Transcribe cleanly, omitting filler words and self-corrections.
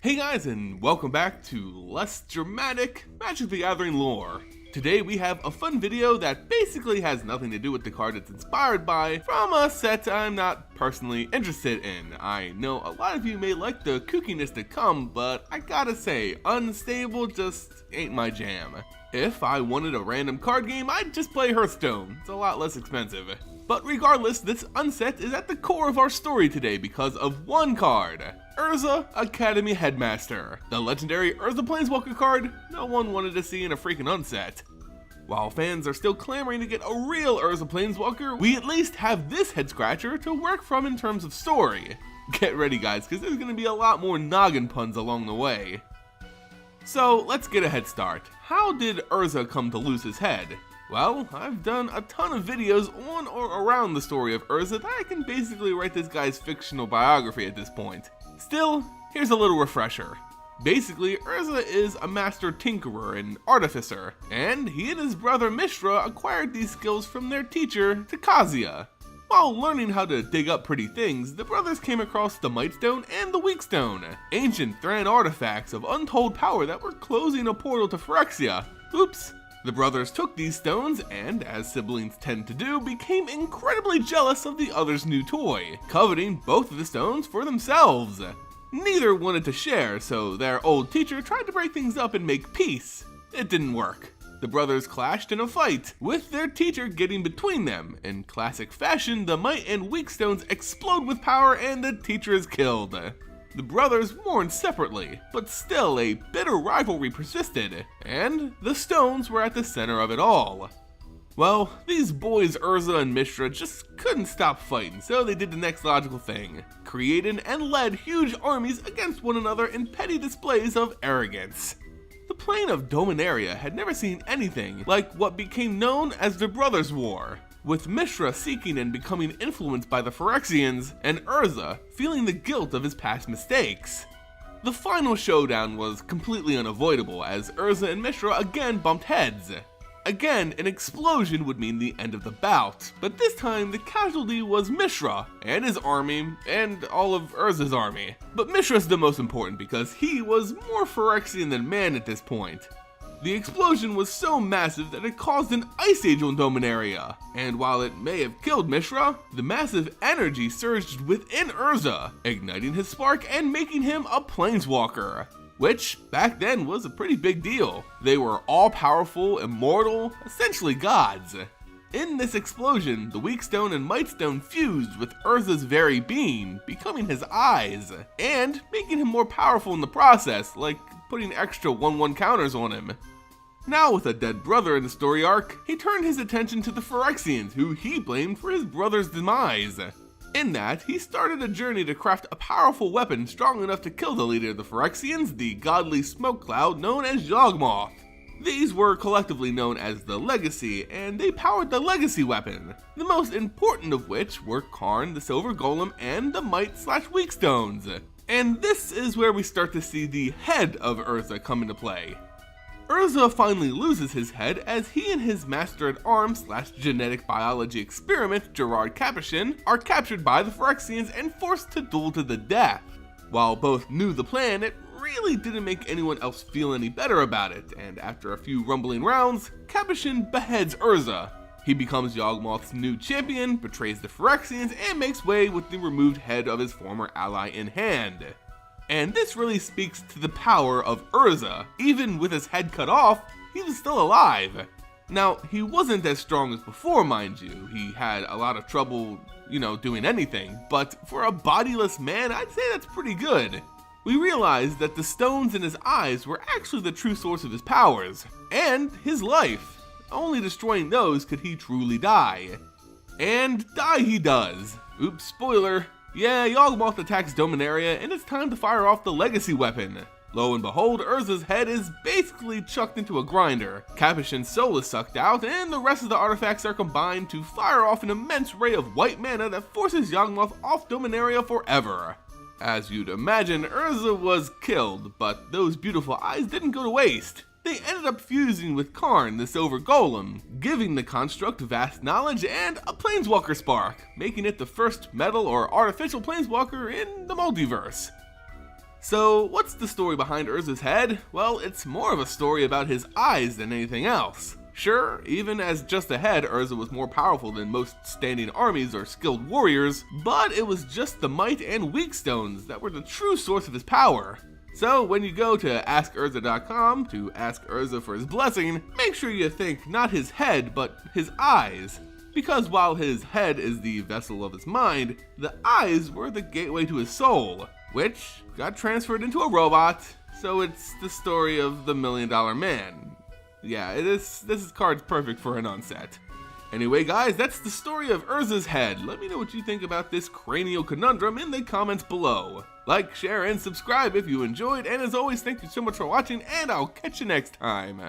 Hey guys, and welcome back to less dramatic Magic the Gathering lore. Today we have a fun video that basically has nothing to do with the card it's inspired by from a set I'm not personally interested in. I know a lot of you may like the kookiness to come, but I gotta say, Unstable just ain't my jam. If I wanted a random card game, I'd just play Hearthstone. It's a lot less expensive. But regardless, this unset is at the core of our story today because of one card. Urza Academy Headmaster, the legendary Urza Planeswalker card no one wanted to see in a freaking unset. While fans are still clamoring to get a real Urza Planeswalker, we at least have this head scratcher to work from in terms of story. Get ready guys, because there's going to be a lot more noggin puns along the way. So let's get a head start. How did Urza come to lose his head? Well, I've done a ton of videos on or around the story of Urza that I can basically write this guy's fictional biography at this point. Still, here's a little refresher. Basically, Urza is a master tinkerer and artificer, and he and his brother Mishra acquired these skills from their teacher, Takazia. While learning how to dig up pretty things, the brothers came across the Mightstone and the Weakstone, ancient Thran artifacts of untold power that were closing a portal to Phyrexia. Oops. The brothers took these stones and, as siblings tend to do, became incredibly jealous of the other's new toy, coveting both of the stones for themselves. Neither wanted to share, so their old teacher tried to break things up and make peace. It didn't work. The brothers clashed in a fight, with their teacher getting between them. In classic fashion, the Might and Weak stones explode with power and the teacher is killed. The brothers mourned separately, but still a bitter rivalry persisted, and the stones were at the center of it all. Well, these boys Urza and Mishra just couldn't stop fighting, so they did the next logical thing. Created and led huge armies against one another in petty displays of arrogance. The plane of Dominaria had never seen anything like what became known as the Brothers' War, with Mishra seeking and becoming influenced by the Phyrexians, and Urza feeling the guilt of his past mistakes. The final showdown was completely unavoidable as Urza and Mishra again bumped heads. Again, an explosion would mean the end of the bout, but this time the casualty was Mishra and his army and all of Urza's army. But Mishra's the most important because he was more Phyrexian than man at this point. The explosion was so massive that it caused an ice age on Dominaria, and while it may have killed Mishra, the massive energy surged within Urza, igniting his spark and making him a Planeswalker, which back then was a pretty big deal. They were all-powerful, immortal, essentially gods. In this explosion, the Weakstone and Mightstone fused with Urza's very being, becoming his eyes, and making him more powerful in the process, like putting extra 1/1 counters on him. Now with a dead brother in the story arc, he turned his attention to the Phyrexians, who he blamed for his brother's demise. In that, he started a journey to craft a powerful weapon strong enough to kill the leader of the Phyrexians, the godly smoke cloud known as Yawgmoth. These were collectively known as the Legacy, and they powered the Legacy weapon, the most important of which were Karn, the Silver Golem, and the Might/Weakstones. And this is where we start to see the head of Urza come into play. Urza finally loses his head as he and his master-at-arms/genetic biology experiment, Gerard Capuchin, are captured by the Phyrexians and forced to duel to the death. While both knew the plan, it really didn't make anyone else feel any better about it, and after a few rumbling rounds, Capuchin beheads Urza. He becomes Yawgmoth's new champion, betrays the Phyrexians, and makes way with the removed head of his former ally in hand. And this really speaks to the power of Urza. Even with his head cut off, he was still alive. Now, he wasn't as strong as before, mind you. He had a lot of trouble, doing anything, but for a bodiless man, I'd say that's pretty good. We realized that the stones in his eyes were actually the true source of his powers, and his life. Only destroying those could he truly die. And die he does. Oops, spoiler. Yeah, Yawgmoth attacks Dominaria and it's time to fire off the Legacy weapon. Lo and behold, Urza's head is basically chucked into a grinder. Capuchin's soul is sucked out and the rest of the artifacts are combined to fire off an immense ray of white mana that forces Yawgmoth off Dominaria forever. As you'd imagine, Urza was killed, but those beautiful eyes didn't go to waste. They ended up fusing with Karn, the Silver Golem, giving the construct vast knowledge and a Planeswalker spark, making it the first metal or artificial Planeswalker in the multiverse. So what's the story behind Urza's head? Well, it's more of a story about his eyes than anything else. Sure, even as just a head, Urza was more powerful than most standing armies or skilled warriors, but it was just the might and weak stones that were the true source of his power. So when you go to AskUrza.com to ask Urza for his blessing, make sure you think not his head, but his eyes. Because while his head is the vessel of his mind, the eyes were the gateway to his soul, which got transferred into a robot, so it's the story of the $1 Million Man. Yeah, this card's perfect for an onset. Anyway guys, that's the story of Urza's head. Let me know what you think about this cranial conundrum in the comments below. Like, share, and subscribe if you enjoyed, and as always, thank you so much for watching, and I'll catch you next time.